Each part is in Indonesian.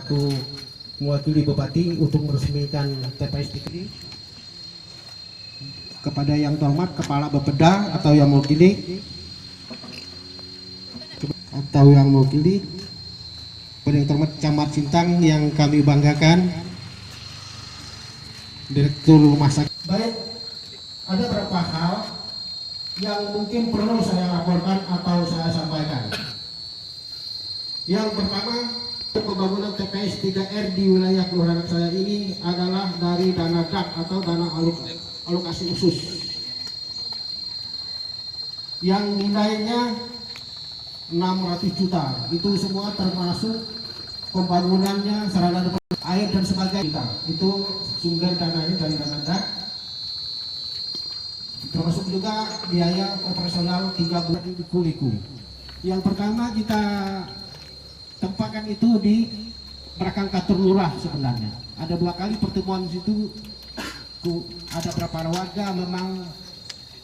Aku mewakili Bupati untuk meresmikan TPS ini kepada yang terhormat Kepala Bapeda atau yang mewakili pada yang terhormat Camat Sintang yang kami banggakan, Direktur Rumah Sakit. Baik, ada beberapa hal yang mungkin perlu saya laporkan atau saya sampaikan. Yang pertama, pembangunan TPS 3R di wilayah kelurahan saya ini adalah dari dana DAK atau dana alokasi khusus yang nilainya 600 juta. Itu semua termasuk pembangunannya, sarana air dan sebagainya. Itu sumber dananya dari dana DAK, termasuk juga biaya operasional 3 bulan di Kuliku. Yang pertama kita tempatkan itu di belakang kantor lurah. Sebenarnya ada 2 kali pertemuan di situ, ada beberapa warga memang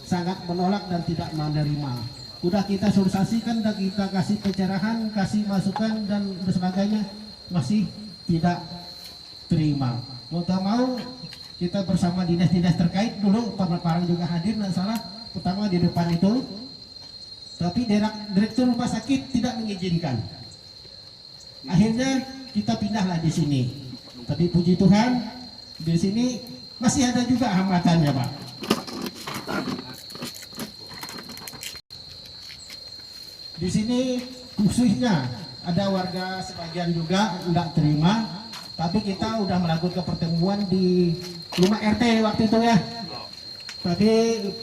sangat menolak dan tidak menerima. Udah kita sosialisasikan dan kita kasih pencerahan, kasih masukan dan sebagainya, masih tidak terima. Mau tak mau kita bersama dinas-dinas terkait dulu, Parang juga hadir dan salah pertama di depan itu, tapi Direktur Rumah Sakit tidak mengizinkan. Akhirnya kita pindahlah di sini. Tapi puji Tuhan di sini masih ada juga hambatannya, Pak. Di sini khususnya ada warga sebagian juga tidak terima, tapi kita udah melakukan pertemuan di rumah RT waktu itu ya. Tapi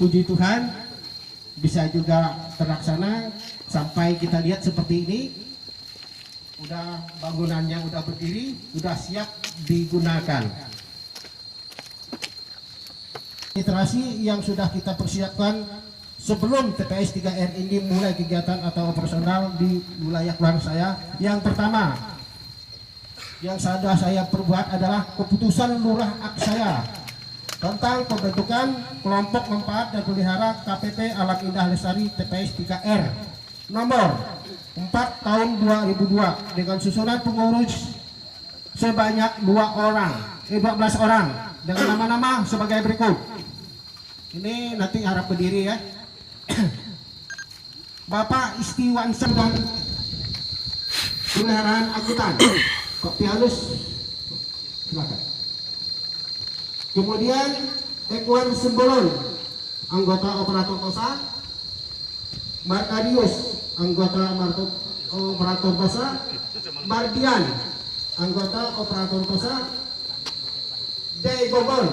puji Tuhan bisa juga terlaksana sampai kita lihat seperti ini. Udah bangunannya udah berdiri, udah siap digunakan. Literasi yang sudah kita persiapkan sebelum TPS 3R ini mulai kegiatan atau operasional di wilayah kelurahan saya. Yang pertama yang sudah saya perbuat adalah keputusan lurah saya tentang pembentukan kelompok manfaat dan pelihara KPP Alam Indah Lestari TPS 3R nomor 4 tahun 2002 dengan susunan pengurus sebanyak 12 orang dengan nama-nama sebagai berikut. Ini nanti harap berdiri ya. Bapak Istiwansyah dan peliharaan angkutan Kopi Halus, silakan. Kemudian Ekwan Sembolon, anggota operator kosa. Markadius, anggota operator kosa. Mardian, anggota operator kosa. Degogon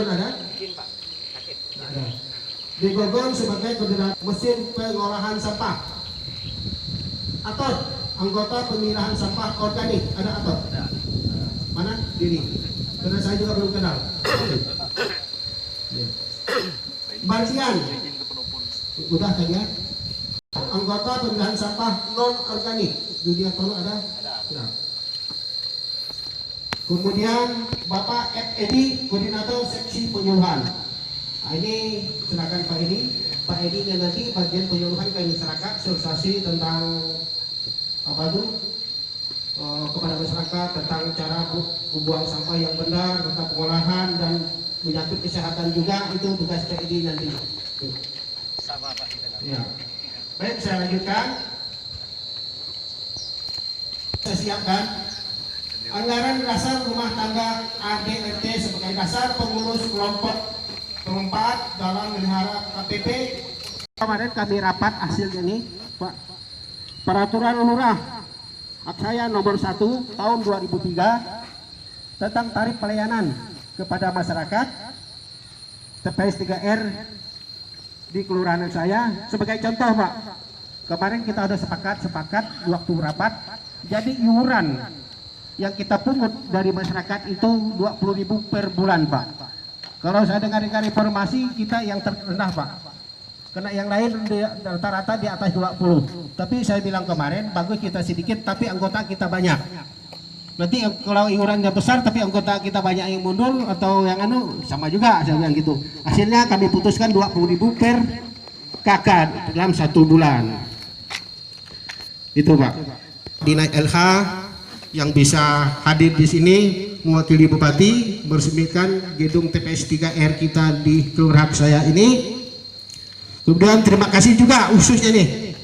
ada? Ada. Degogon sebagai koordinator mesin pengolahan sampah. Atot, anggota pemilahan sampah organik. Ada Atot? Ada. Mana? Diri. Karena saya juga belum kenal. Mardian, udah kan ya? Anggota pemilahan sampah non organik. Dunia Tono ada? Ada. Kemudian Bapak F. Edi, koordinator seksi penyuluhan. Nah, ini silakan Pak Edi. Pak Edi nanti bagian penyuluhan ke masyarakat, sosialisasi tentang apa itu kepada masyarakat tentang cara membuang sampah yang benar, tentang pengolahan dan menyangkut kesehatan juga. Itu tugas Pak Edi nanti. Sama Pak. Ya. Baik, saya lanjutkan. Saya siapkan anggaran dasar rumah tangga ADRT sebagai dasar pengurus kelompok pemanfaat dalam melihara KPP. Kemarin kami rapat hasilnya ini, Pak. Peraturan Lurah Aksaya nomor 1 tahun 2003 tentang tarif pelayanan kepada masyarakat TPS 3R di kelurahan saya. Sebagai contoh, Pak, kemarin kita ada sepakat waktu rapat, jadi iuran yang kita pungut dari masyarakat itu 20.000 per bulan, Pak. Kalau saya dengar informasi kita yang terendah, Pak. Karena yang lain rata-rata di atas 20. Tapi saya bilang kemarin bagus kita sedikit tapi anggota kita banyak. Nanti kalau iurannya besar tapi anggota kita banyak yang mundur atau yang sama juga saya bilang gitu. Hasilnya kami putuskan 20.000 per kakak dalam 1 bulan. Itu, Pak. Dinaik LH yang bisa hadir di sini mewakili Bupati meresmikan gedung TPS 3R kita di kelurahan saya ini. Kemudian terima kasih juga khususnya nih,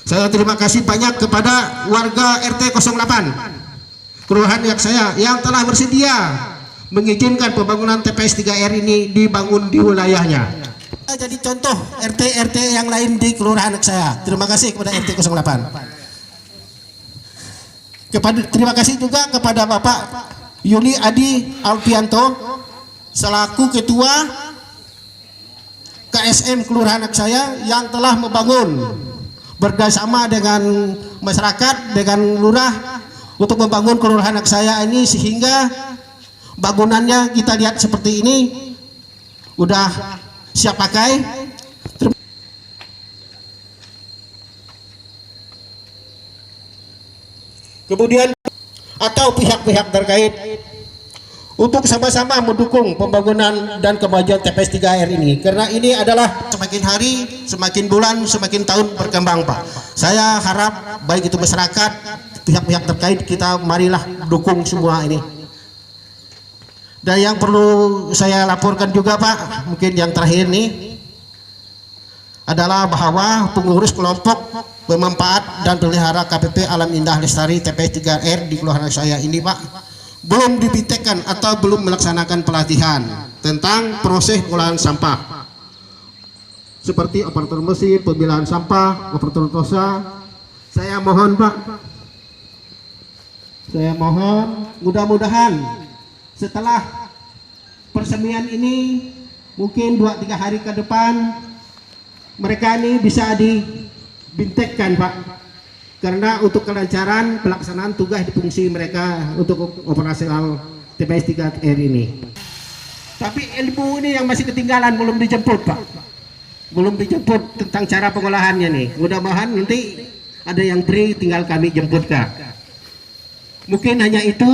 saya terima kasih banyak kepada warga RT 08 kelurahan saya yang telah bersedia mengizinkan pembangunan TPS 3R ini dibangun di wilayahnya. Jadi contoh RT yang lain di kelurahan saya. Terima kasih kepada RT 08. Terima kasih juga kepada Bapak Yuli Adi Alfianto selaku Ketua KSM Kelurahan saya yang telah membangun bersama dengan masyarakat, dengan lurah untuk membangun kelurahan saya ini sehingga bangunannya kita lihat seperti ini udah siap pakai. Kemudian atau pihak-pihak terkait untuk sama-sama mendukung pembangunan dan kemajuan TPS 3R ini, karena ini adalah semakin hari, semakin bulan, semakin tahun berkembang, Pak. Saya harap baik itu masyarakat, pihak-pihak terkait, kita marilah dukung semua ini. Dan yang perlu saya laporkan juga, Pak, mungkin yang terakhir nih adalah bahwa pengurus kelompok pemanfaat dan pelihara KPP Alam Indah Lestari TPS 3R di kelurahan saya ini, Pak, belum dipintekkan atau belum melaksanakan pelatihan tentang proses pengolahan sampah seperti operator mesin, pemilahan sampah, operator tosa. Saya mohon, Pak, saya mohon mudah-mudahan setelah persemian ini mungkin 2-3 hari ke depan mereka ini bisa dibintekkan, Pak, karena untuk kelancaran pelaksanaan tugas di fungsi mereka untuk operasional TPS 3R ini. Tapi ilmu ini yang masih ketinggalan, belum dijemput, Pak, belum dijemput tentang cara pengolahannya nih. Mudah-mudahan nanti ada yang beri, tinggal kami jemput, Kak. Mungkin hanya itu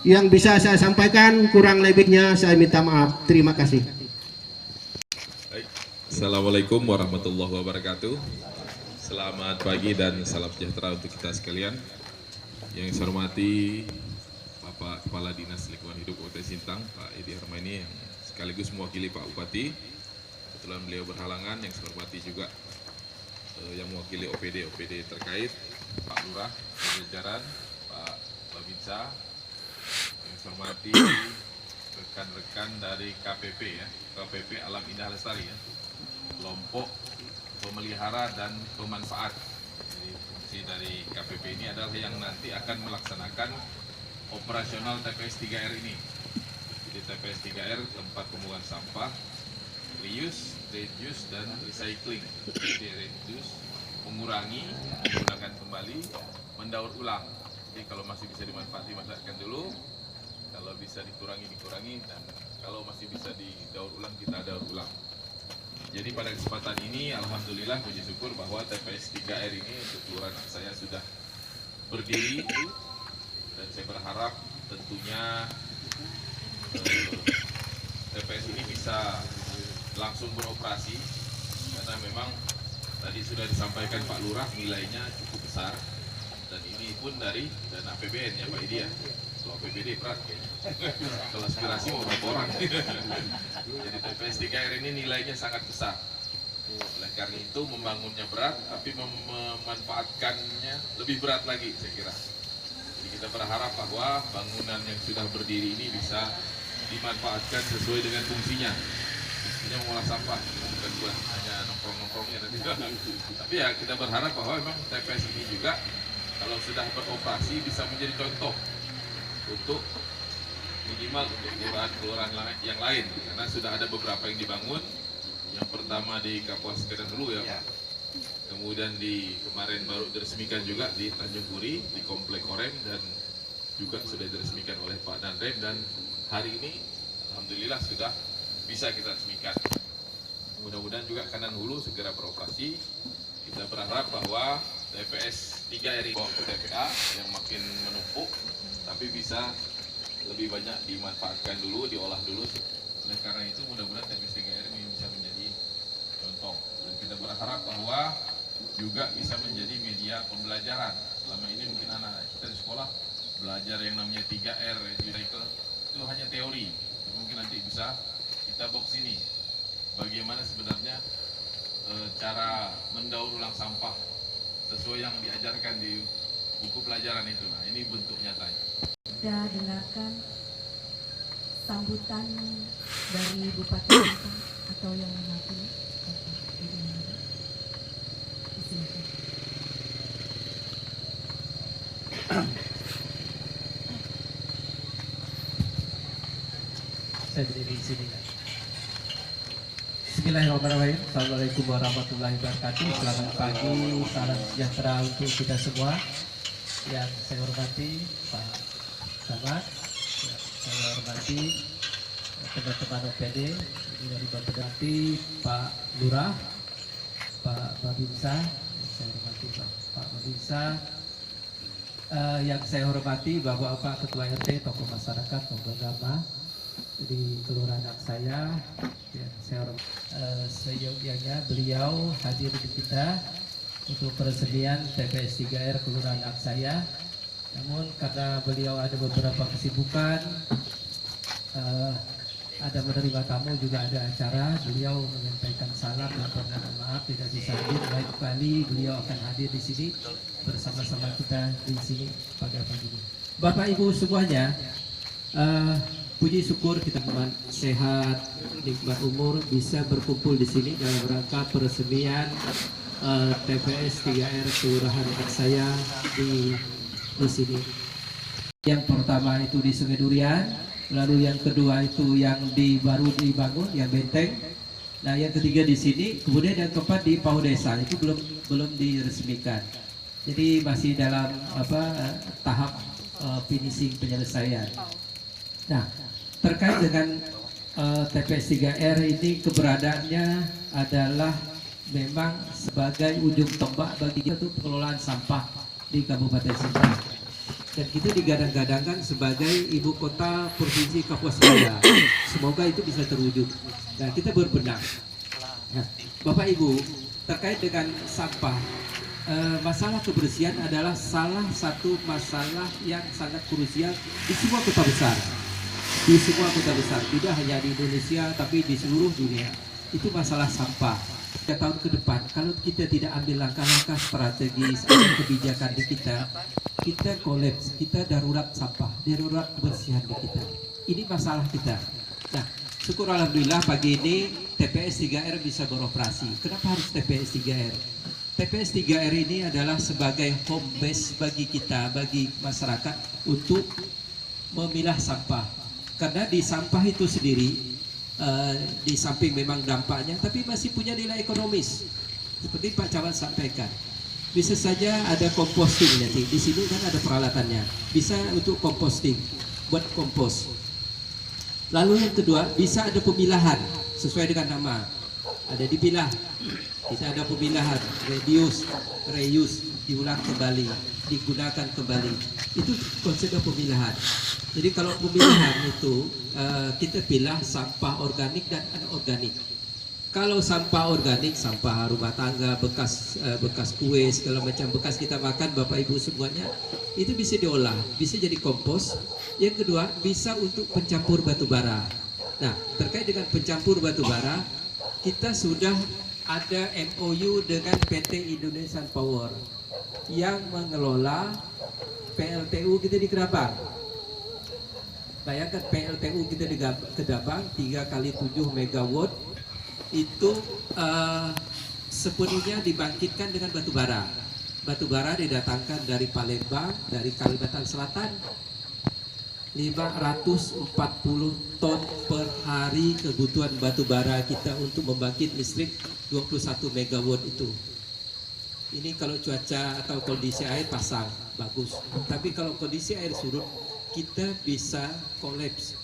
yang bisa saya sampaikan, kurang lebihnya saya minta maaf. Terima kasih. Assalamualaikum warahmatullahi wabarakatuh. Selamat pagi dan salam sejahtera untuk kita sekalian. Yang saya hormati Bapak Kepala Dinas Lingkungan Hidup Kabupaten Sintang, Pak Edi Harmaini, yang sekaligus mewakili Pak Bupati. Kebetulan beliau berhalangan. Yang saya hormati juga yang mewakili OPD terkait, Pak Lurah, jajaran, Pak Babinsa. Yang saya hormati rekan-rekan dari KPP ya, KPP Alam Indah Lestari ya, kelompok pemelihara dan pemanfaat. Jadi fungsi dari KPP ini adalah yang nanti akan melaksanakan operasional TPS 3R ini. Jadi TPS 3R tempat pembuangan sampah, reuse, reduce, dan recycling. Jadi reduce, mengurangi, menggunakan kembali, mendaur ulang. Jadi kalau masih bisa dimanfaatkan dulu, kalau bisa dikurangi, dan kalau masih bisa didaur ulang, kita daur ulang. Jadi pada kesempatan ini, alhamdulillah, puji syukur bahwa TPS 3R ini untuk kelurahan saya sudah berdiri, dan saya berharap tentunya TPS ini bisa langsung beroperasi, karena memang tadi sudah disampaikan Pak Lurah nilainya cukup besar, dan ini pun dari dana APBN ya Pak Idi ya. Kalau APBD berat ya. Kalau aspirasi mau berapa orang. Jadi TPS 3R ini nilainya sangat besar. Oleh karena itu membangunnya berat, tapi memanfaatkannya lebih berat lagi saya kira. Jadi kita berharap bahwa bangunan yang sudah berdiri ini bisa dimanfaatkan sesuai dengan fungsinya. Fungsinya mengolah sampah, bukan buat hanya nongkrong-nongkrongnya nanti. Tapi ya kita berharap bahwa memang TPS ini juga kalau sudah beroperasi bisa menjadi contoh untuk minimal untuk kelurahan yang lain, karena sudah ada beberapa yang dibangun. Yang pertama di Kapuas Kedan dulu ya, kemudian kemarin baru diresmikan juga di Tanjung Puri di Komplek Korem, dan juga sudah diresmikan oleh Pak Danrem, dan hari ini alhamdulillah sudah bisa kita resmikan. Mudah-mudahan juga Kanan Hulu segera beroperasi. Kita berharap bahwa TPS 3R ini ke TPA yang makin menumpuk, tapi bisa lebih banyak dimanfaatkan dulu, diolah dulu. Oleh karena itu mudah-mudahan TPS 3R ini bisa menjadi contoh, dan kita berharap bahwa juga bisa menjadi media pembelajaran. Selama ini mungkin anak-anak kita di sekolah belajar yang namanya 3R recycle itu hanya teori. Mungkin nanti bisa kita box ini bagaimana sebenarnya cara mendaur ulang sampah sesuai yang diajarkan di buku pelajaran itu. Nah, ini bentuk nyatanya. Kita dengarkan sambutan dari Bupati Lampung atau yang mewakili. Silakan. Saya berdiri di sini. Bismillahirrahmanirrahim. Assalamualaikum warahmatullahi wabarakatuh. Selamat pagi, salam sejahtera untuk kita semua. Yang saya hormati Pak Camat, yang saya hormati teman-teman OPD, ini dari Bapedati, Pak Lurah, Pak Babinsa, saya hormati Pak Babinsa, yang saya hormati Bapak-Bapak Ketua RT, tokoh masyarakat, tokoh agama di kelurahan Aksaya, yang saya hormati. Seyogyanya beliau hadir di kita untuk peresmian TPS 3R Kelurahan Aksaya. Namun karena beliau ada beberapa kesibukan, ada menerima tamu, juga ada acara, beliau menyampaikan salam dan permohonan maaf tidak bisa hadir. Baik kali beliau akan hadir di sini bersama-sama kita di sini pada pagi ini. Bapak Ibu semuanya, puji syukur kita sehat, nikmat umur, bisa berkumpul di sini dalam rangka peresmian TPS 3R Kelurahan Aksaya di sini. Yang pertama itu di Sungai Durian, lalu yang kedua itu yang baru dibangun, yang benteng. Nah, yang ketiga di sini, kemudian yang keempat di Pau Desa itu belum diresmikan. Jadi masih dalam tahap finishing penyelesaian. Nah, terkait dengan TPS 3R ini, keberadaannya adalah memang sebagai ujung tombak bagi kita untuk pengelolaan sampah di Kabupaten Sintang. Dan kita digadang-gadangkan sebagai ibu kota provinsi Kapuas Jaya. Semoga itu bisa terwujud. Nah, kita berbenah. Nah, Bapak Ibu, terkait dengan sampah, masalah kebersihan adalah salah satu masalah yang sangat krusial di semua kota besar. Di semua kota besar, tidak hanya di Indonesia tapi di seluruh dunia. Itu masalah sampah. 3 tahun ke depan, kalau kita tidak ambil langkah-langkah strategis atau kebijakan di kita kolaps, kita darurat sampah, darurat kebersihan di kita. Ini masalah kita. Nah, syukur alhamdulillah pagi ini TPS 3R bisa beroperasi. Kenapa harus TPS 3R? TPS 3R ini adalah sebagai home base bagi kita, bagi masyarakat untuk memilah sampah. Karena di sampah itu sendiri, di samping memang dampaknya, tapi masih punya nilai ekonomis. Seperti Pak Camat sampaikan, bisa saja ada composting nanti. Di sini kan ada peralatannya, bisa untuk composting, buat kompos. Lalu yang kedua, bisa ada pemilahan sesuai dengan nama, ada dipilah. Bisa ada pemilahan, reuse, diulang kembali, digunakan kembali. Itu konsep pemilahan. Jadi kalau pemilahan itu kita pilih sampah organik dan anorganik. Kalau sampah organik, sampah rumah tangga, bekas kue, segala macam bekas kita makan, Bapak Ibu semuanya, itu bisa diolah, bisa jadi kompos. Yang kedua, bisa untuk pencampur batu bara. Nah, terkait dengan pencampur batu bara, kita sudah ada MOU dengan PT Indonesian Power yang mengelola PLTU kita di Kedabang. Bayangkan PLTU kita di Kedabang 3 kali 7 megawatt itu sepenuhnya dibangkitkan dengan batu bara. Batu bara didatangkan dari Palembang, dari Kalimantan Selatan. 540 ton per hari kebutuhan batu bara kita untuk membangkit listrik 21 megawatt itu. Ini kalau cuaca atau kondisi air pasang bagus, tapi kalau kondisi air surut kita bisa kolaps.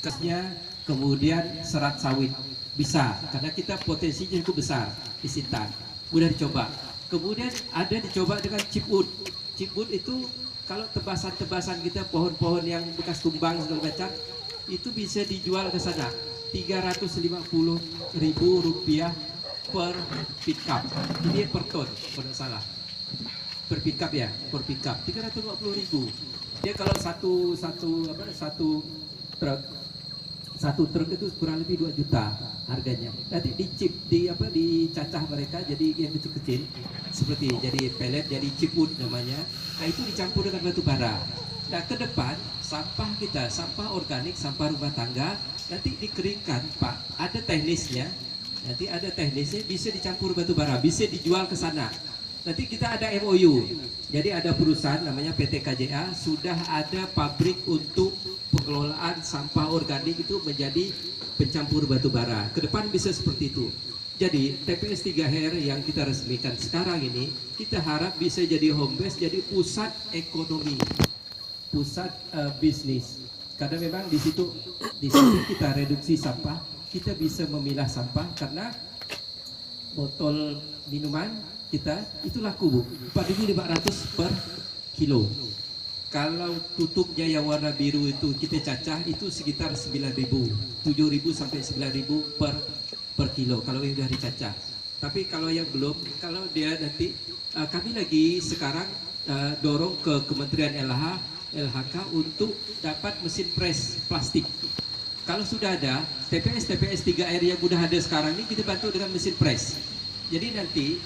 Kasnya kemudian serat sawit bisa, karena kita potensinya cukup besar di Sintang. Mudah dicoba. Kemudian ada dicoba dengan chipwood. Chipwood itu kalau tebasan-tebasan kita, pohon-pohon yang bekas tumbang segala macam, itu bisa dijual ke sana. Rp350.000 per pickup. Ini per ton, kalau tidak salah. Per pickup ya, per pickup 350.000. Dia kalau satu truk itu kurang lebih 2 juta harganya. Nanti dicacah mereka jadi yang kecil-kecil seperti jadi pellet, jadi chipwood namanya. Nah itu dicampur dengan batu bara. Nah ke depan sampah kita, sampah organik, sampah rumah tangga nanti dikeringkan Pak. Ada teknisnya. Nanti ada teknisnya bisa dicampur batu bara, bisa dijual ke sana. Nanti kita ada MOU. Jadi ada perusahaan namanya PT KJA sudah ada pabrik untuk pengelolaan sampah organik itu menjadi pencampur batu bara. Ke depan bisa seperti itu. Jadi TPS 3R yang kita resmikan sekarang ini kita harap bisa jadi home base, jadi pusat ekonomi, pusat bisnis. Karena memang di situ kita reduksi sampah, kita bisa memilah sampah karena botol minuman kita itu laku Bu, 4.500 per kilo. Kalau tutupnya yang warna biru itu kita cacah itu sekitar 9.000, 7.000 sampai 9.000 per kilo kalau yang sudah dicacah. Tapi kalau yang belum, kalau dia nanti kami lagi sekarang dorong ke Kementerian LHK untuk dapat mesin press plastik. Kalau sudah ada TPS 3R yang sudah ada sekarang ini kita bantu dengan mesin press. Jadi nanti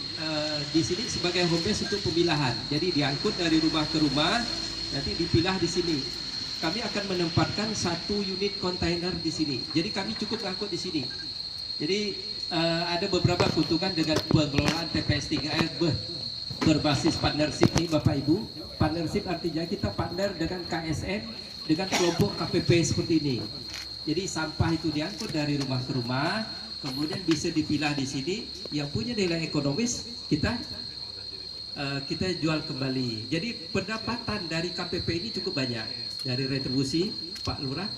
di sini sebagai home base untuk pemilahan. Jadi diangkut dari rumah ke rumah, nanti dipilah di sini. Kami akan menempatkan 1 unit kontainer di sini. Jadi kami cukup angkut di sini. Jadi ada beberapa keuntungan dengan pengelolaan TPS 3R berbasis partnership ini Bapak Ibu. Partnership artinya kita partner dengan KSN, dengan kelompok KPP seperti ini. Jadi sampah itu diangkut dari rumah ke rumah, kemudian bisa dipilah di sini, yang punya nilai ekonomis kita jual kembali. Jadi pendapatan dari KPP ini cukup banyak. Dari retribusi Pak Lurah,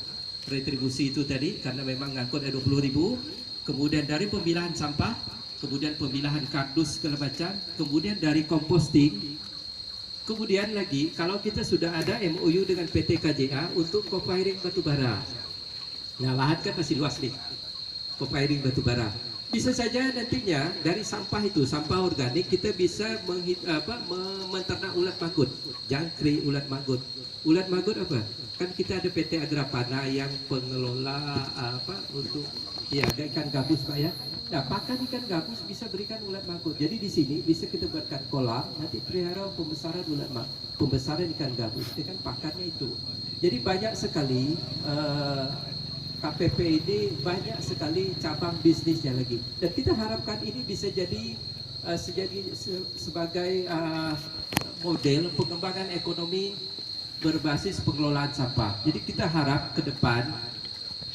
retribusi itu tadi karena memang ngangkut ada 20.000, kemudian dari pemilahan sampah, kemudian pemilahan kardus segala macam, kemudian dari composting, kemudian lagi kalau kita sudah ada MOU dengan PT KJA untuk co-firing batubara. Nah lahan kan masih luas nih, co-firing batubara. Bisa saja nantinya dari sampah itu, sampah organik kita bisa menternak ulat maggot, jangkrik, ulat maggot. Ulat maggot apa? Kan kita ada PT Agrapana yang pengelola untuk ya ikan gabus Pak ya. Nah pakan ikan gabus bisa berikan ulat maggot. Jadi di sini bisa kita buatkan kolam, nanti pelihara pembesaran pembesaran ikan gabus dengan pakannya itu. Jadi banyak sekali KPP ini banyak sekali cabang bisnisnya lagi, dan kita harapkan ini bisa jadi sebagai model pengembangan ekonomi berbasis pengelolaan sampah. Jadi kita harap ke depan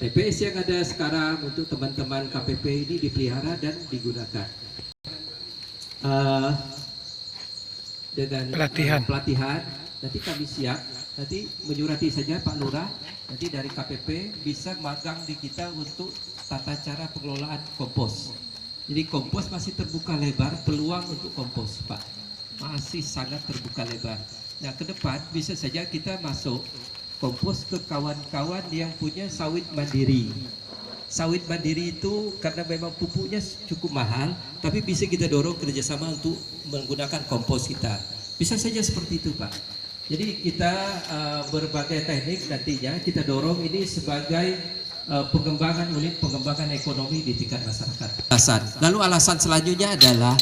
TPS yang ada sekarang untuk teman-teman KPP ini dipelihara dan digunakan dengan pelatihan. Nanti kami siap, nanti menyurati saja Pak Lurah, nanti dari KPP bisa magang di kita untuk tata cara pengelolaan kompos. Jadi kompos masih terbuka lebar, peluang untuk kompos Pak masih sangat terbuka lebar. Nah ke depan bisa saja kita masuk kompos ke kawan-kawan yang punya sawit mandiri. Sawit mandiri itu karena memang pupuknya cukup mahal, tapi bisa kita dorong kerjasama untuk menggunakan kompos kita. Bisa saja seperti itu Pak. Jadi kita berbagai teknik nantinya kita dorong ini sebagai pengembangan unit pengembangan ekonomi di tingkat masyarakat. Lalu alasan selanjutnya adalah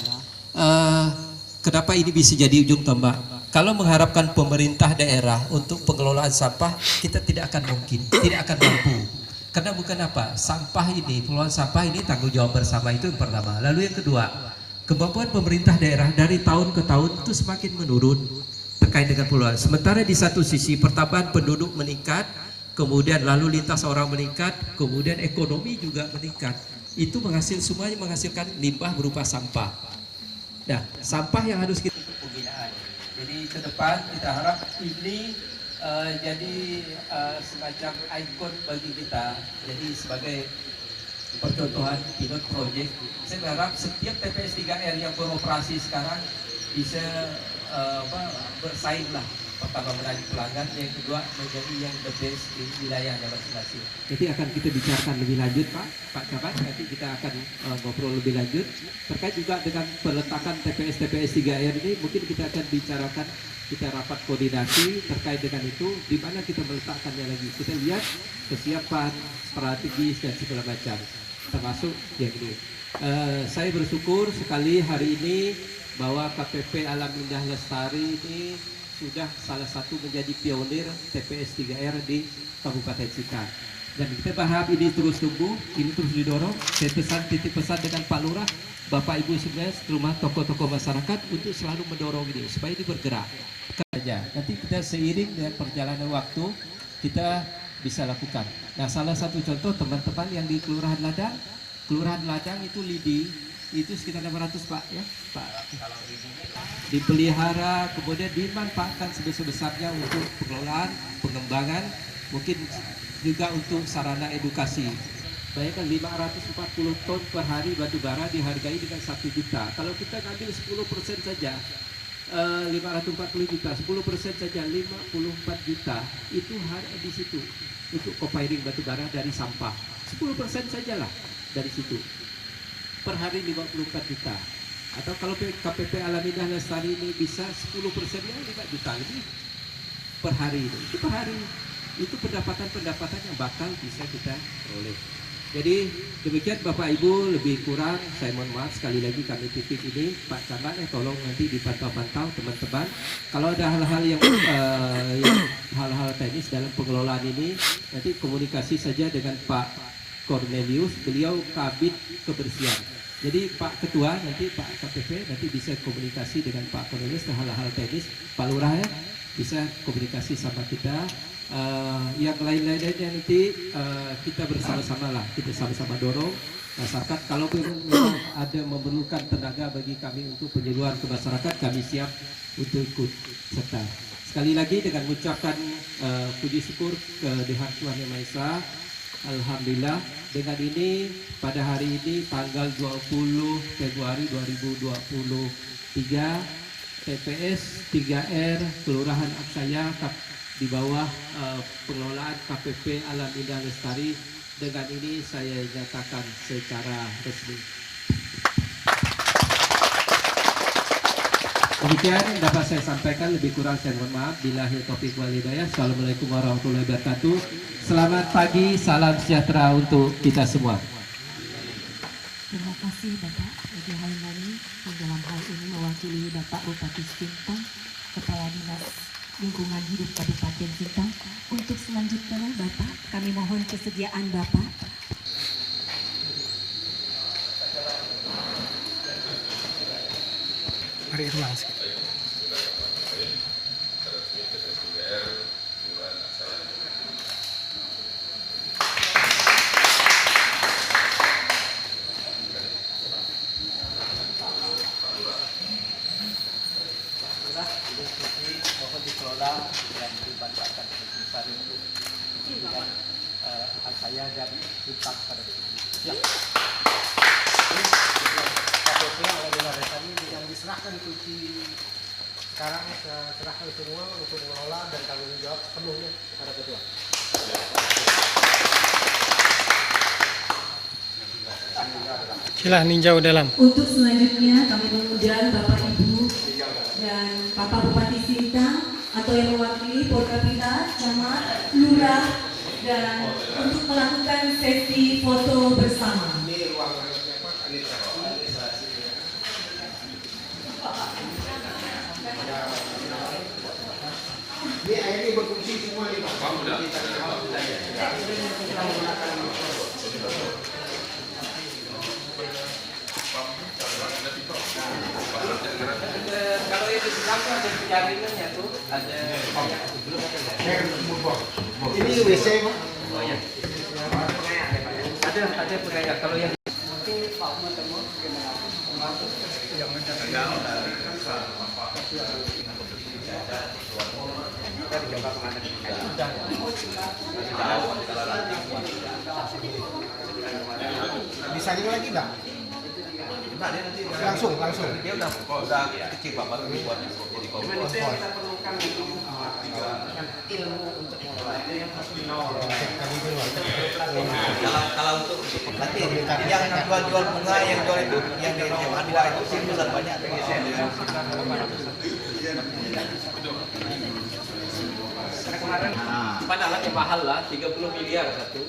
kenapa ini bisa jadi ujung tombak. Kalau mengharapkan pemerintah daerah untuk pengelolaan sampah, kita tidak akan mungkin, tidak akan mampu. Karena bukan apa, sampah ini, pengelolaan sampah ini tanggung jawab bersama, itu yang pertama. Lalu yang kedua, kemampuan pemerintah daerah dari tahun ke tahun itu semakin menurun terkait dengan pengelolaan. Sementara di satu sisi pertambahan penduduk meningkat, kemudian lalu lintas orang meningkat, kemudian ekonomi juga meningkat. Itu semuanya menghasilkan limbah berupa sampah. Nah, sampah yang harus kita pembinaan. Jadi ke depan kita harap ini jadi semacam ikon bagi kita. Jadi sebagai percontohan pilot project, saya berharap setiap TPS 3R yang beroperasi sekarang bisa bersaing lah pertama menarik pelanggan, yang kedua menjadi yang the best di wilayahnya masing-masing. Jadi akan kita bicarakan lebih lanjut Pak Camat, nanti kita akan ngobrol lebih lanjut terkait juga dengan peletakan TPS 3R ini. Mungkin kita akan bicarakan, kita rapat koordinasi terkait dengan itu, di mana kita meletakkannya lagi. Kita lihat kesiapan, strategis dan segala macam, termasuk yang ini. Saya bersyukur sekali hari ini bahwa KPP Alam Indah Lestari ini sudah salah satu menjadi pionir TPS 3R di Kabupaten Sintang. Dan kita berharap ini terus tumbuh, ini terus didorong. Saya titip pesan dengan Pak Lurah, Bapak Ibu semuanya, rumah tokoh-tokoh masyarakat untuk selalu mendorong ini supaya ini bergerak. Saja. Nanti kita seiring dengan perjalanan waktu kita bisa lakukan. Nah, salah satu contoh teman-teman yang di Kelurahan Ladang itu lidi itu sekitar 500 Pak ya, Pak. Dipelihara, kemudian dimanfaatkan sebesar-besarnya untuk pengelolaan, pengembangan, mungkin juga untuk sarana edukasi. Bayangkan 540 ton per hari batu bara dihargai dengan 1 juta. Kalau kita ngambil 10% saja, 540 juta, 10% saja 54 juta, itu ada di situ untuk co-firing batu bara dari sampah. 10% sajalah dari situ. Per hari 54 juta. Atau kalau KPP Alam Indah Lestari ini bisa 10%-nya 5 juta lebih per hari itu per hari. Itu pendapatan yang bakal bisa kita peroleh. Jadi demikian Bapak Ibu, lebih kurang saya mohon maaf sekali lagi kami titip ini Pak Camat tolong nanti dipantau-pantau teman-teman. Kalau ada hal-hal yang hal-hal teknis dalam pengelolaan ini, nanti komunikasi saja dengan Pak Cornelius, beliau Kabid Kebersihan. Jadi Pak Ketua nanti Pak KPP nanti bisa komunikasi dengan Pak Cornelius hal-hal teknis. Pak Lurah ya bisa komunikasi sama kita. Yang lain-lainnya nanti kita bersama-sama lah, kita sama-sama dorong masyarakat. Kalau memang ada memerlukan tenaga bagi kami untuk penyuluhan ke masyarakat, kami siap untuk ikut serta. Sekali lagi dengan mengucapkan puji syukur kehadirat Tuhan Yang Maha Esa. Alhamdulillah dengan ini pada hari ini tanggal 20 Februari 2023 TPS 3R Kelurahan Aksaya di bawah pengelolaan KPP Alam Indah Lestari, dengan ini saya nyatakan secara resmi. Demikian dapat saya sampaikan, lebih kurang saya mohon maaf. Billahi taufiq wal hidayah. Assalamualaikum warahmatullahi wabarakatuh. Selamat pagi, salam sejahtera untuk kita semua. Terima kasih Bapak Edi Haimani yang dalam hal ini mewakili Bapak Bupati Sintang, Kepala Dinas Lingkungan Hidup Kabupaten Sintang. Untuk selanjutnya Bapak, kami mohon kesediaan Bapak. Hari ruang sih. Mohon dikelola dan dimanfaatkan sebesar untuk saya dan Sintang pada siap. KPP Alam Indah Lestari yang diserahkan kunci sekarang, saya serahkan semua untuk mengelola dan tanggung jawab penuhnya kepada Ketua. Silah ninjau dalam. Untuk selanjutnya kami mengundang Bapak Ibu dan Bapak Bupati Sintang atau yang mewakili Porkapita, Camat, Lurah, dan untuk melakukan sesi foto bersama. Ini ruang ini air ini berfungsi semua nih Pak. Udah. Kita menggunakan Kalau yang di belakang ada penjaringannya tuh, ada ini WC Pak. oh ya. Ada pengayat. Kalau yang Bisa lagi nggak? Langsung. Dia udah kecil Pak, baru dibuat jadi kompos. ilmu untuk mengelola itu yang pasti nol. Kalau untuk nanti yang jual bunga yang jual itu yang di SMA 2 itu sih besar banyak. Padahal mahal lah, 30 miliar satu.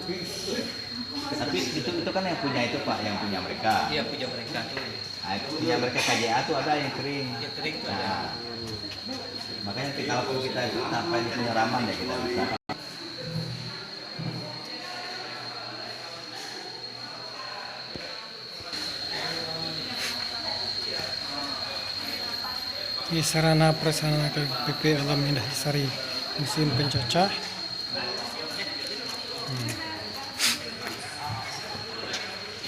Tapi itu kan yang punya itu Pak, yang punya mereka. Iya punya mereka tuh. Nah, itu punya mereka KJA tuh ada yang kering. Yang kering tuh ada. Nah, makanya kalau kita itu sampai di penyiraman ya kita bisa. Di sarana prasarana KPP Alam Indah Sari mesin pencacah.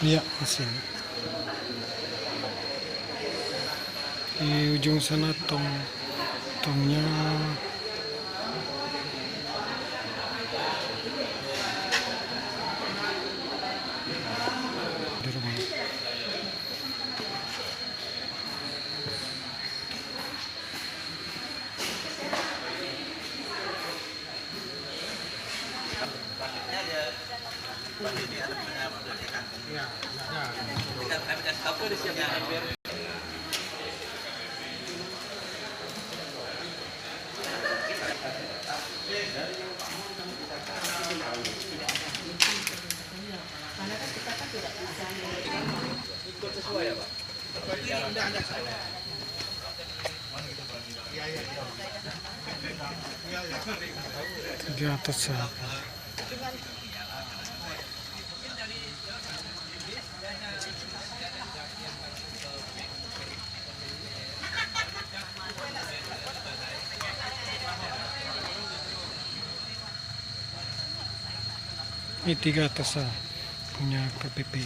Iya mesin. Di ujung sana tongnya di rumah. Di atas sana. Ini 3 atas punya KPP.